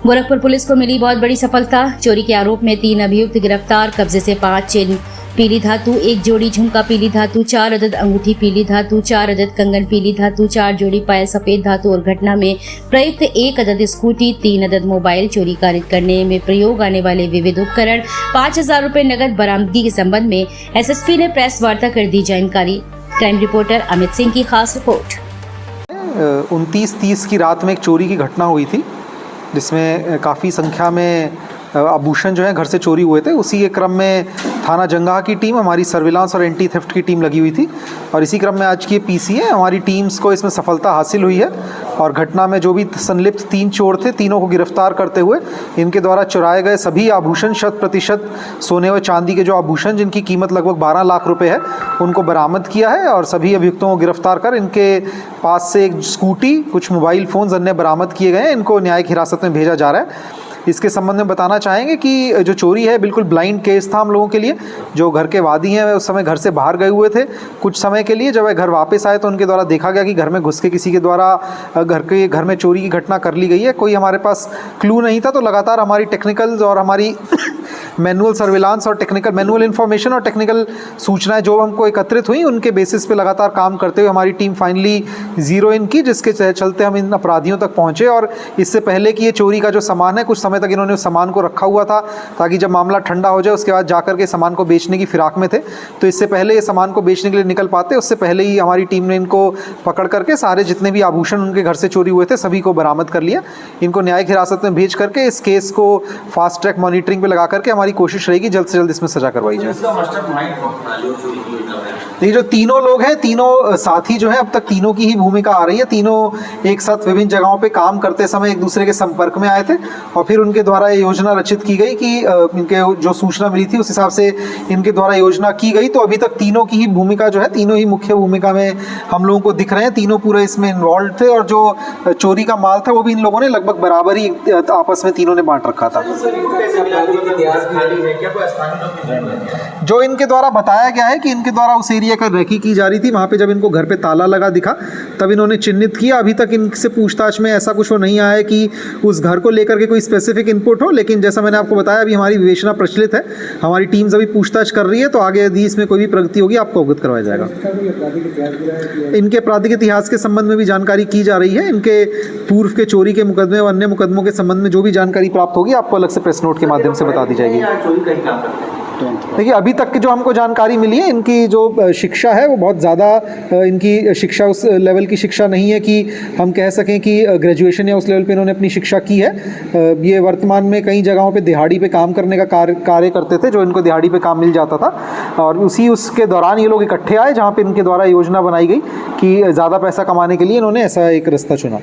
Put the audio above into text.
Gorakhpur police को मिली बहुत बड़ी सफलता। चोरी के आरोप में 3 अभियुक्त गिरफ्तार। कब्जे से 5 चेन पीली धातु, 1 जोड़ी झुमका पीली धातु, 4 अदद अंगूठी पीली धातु, 4 अदद कंगन पीली धातु, 4 जोड़ी पायल सफेद धातु और घटना में प्रयुक्त 1 अदद स्कूटी, 3 अदद मोबाइल, चोरी कारित करने में प्रयोग आने वाले विविध उपकरण, 5000 रुपए नगद बरामदगी के संबंध में एसएसपी ने प्रेस वार्ता कर दी जानकारी। क्राइम रिपोर्टर अमित सिंह की खास रिपोर्ट। 29-30 की रात में एक चोरी की घटना हुई थी जिसमें काफ़ी संख्या में आभूषण जो है घर से चोरी हुए थे। उसी के क्रम में थाना जंगाहा की टीम, हमारी सर्विलांस और एंटी थेफ्ट की टीम लगी हुई थी और इसी क्रम में आज की पीसी है, हमारी टीम्स को इसमें सफलता हासिल हुई है और घटना में जो भी संलिप्त 3 चोर थे, तीनों को गिरफ्तार करते हुए इनके द्वारा चुराए गए सभी आभूषण, 100% सोने व चांदी के जो आभूषण जिनकी कीमत लगभग 12 लाख रुपए है, उनको बरामद किया है और सभी अभियुक्तों को गिरफ्तार कर इनके पास से एक स्कूटी, कुछ मोबाइल फ़ोन्स अन्य बरामद किए गए हैं। इनको न्यायिक हिरासत में भेजा जा रहा है। इसके संबंध में बताना चाहेंगे कि जो चोरी है बिल्कुल ब्लाइंड केस था हम लोगों के लिए। जो घर के वादी हैं वह उस समय घर से बाहर गए हुए थे कुछ समय के लिए। जब वह घर वापस आए तो उनके द्वारा देखा गया कि घर में घुस के किसी के द्वारा घर में चोरी की घटना कर ली गई है। कोई हमारे पास क्लू नहीं था, तो लगातार हमारी टेक्निकल्स और हमारी मैनुअल सर्विलांस और टेक्निकल मैनुअल इन्फॉर्मेशन और टेक्निकल सूचनाएं जो हमको एकत्रित हुई, उनके बेसिस पे लगातार काम करते हुए हमारी टीम फाइनली ज़ीरो इन की, जिसके चलते हम इन अपराधियों तक पहुंचे। और इससे पहले कि ये चोरी का जो सामान है, कुछ समय तक इन्होंने उस सामान को रखा हुआ था ताकि जब मामला ठंडा हो जाए उसके बाद जाकर के सामान को बेचने की फिराक में थे। तो इससे पहले ये सामान को बेचने के लिए निकल पाते, उससे पहले ही हमारी टीम ने इनको पकड़ करके सारे जितने भी आभूषण उनके घर से चोरी हुए थे सभी को बरामद कर लिया। इनको न्यायिक हिरासत में भेज करके इस केस को फास्ट ट्रैक मॉनिटरिंग पे लगा करके हमारी कोशिश रहेगी जल्द से जल्द इसमें सजा करवाई जाए। ये जो तीनों लोग हैं, तीनों साथी जो हैं, अब तक तीनों की ही भूमिका आ रही है। तीनों एक साथ विभिन्न जगहों पे काम करते समय एक दूसरे के संपर्क में आए थे और फिर उनके द्वारा ये योजना रचित की गई कि इनके जो सूचना मिली थी उस हिसाब से इनके द्वारा योजना की गई। तो अभी तक तीनों की ही भूमिका जो है, तीनों ही मुख्य भूमिका में हम लोगों को दिख रहे हैं। तीनों पूरे इसमें इन्वॉल्व थे और जो चोरी का माल था वो भी इन लोगों ने लगभग बराबर ही आपस में तीनों ने बांट रखा था। जो इनके द्वारा बताया गया है कि इनके द्वारा उस एरिया का रेकी की जा रही थी, वहाँ पे जब इनको घर पे ताला लगा दिखा तब इन्होंने चिन्हित किया। अभी तक इनसे पूछताछ में ऐसा कुछ वो नहीं आया कि उस घर को लेकर के कोई स्पेसिफिक इनपुट हो, लेकिन जैसा मैंने आपको बताया अभी हमारी विवेचना प्रचलित है, हमारी टीम्स अभी पूछताछ कर रही है। तो आगे यदि इसमें कोई भी प्रगति होगी आपको अवगत करवाया जाएगा। इनके आपराधिक इतिहास के संबंध में भी जानकारी की जा रही है। इनके पूर्व के चोरी के मुकदमे और अन्य मुकदमों के संबंध में जो भी जानकारी प्राप्त होगी आपको अलग से प्रेस नोट के माध्यम से बता दी जाएगी। देखिए, अभी तक की जो हमको जानकारी मिली है, इनकी जो शिक्षा है वो बहुत ज़्यादा इनकी शिक्षा उस लेवल की शिक्षा नहीं है कि हम कह सकें कि ग्रेजुएशन या उस लेवल पे इन्होंने अपनी शिक्षा की है। ये वर्तमान में कई जगहों पे दिहाड़ी पे काम करने का कार्य करते थे, जो इनको दिहाड़ी पे काम मिल जाता था और उसके दौरान ये लोग इकट्ठे आए जहाँ पे इनके द्वारा योजना बनाई गई कि ज़्यादा पैसा कमाने के लिए इन्होंने ऐसा एक रास्ता चुना।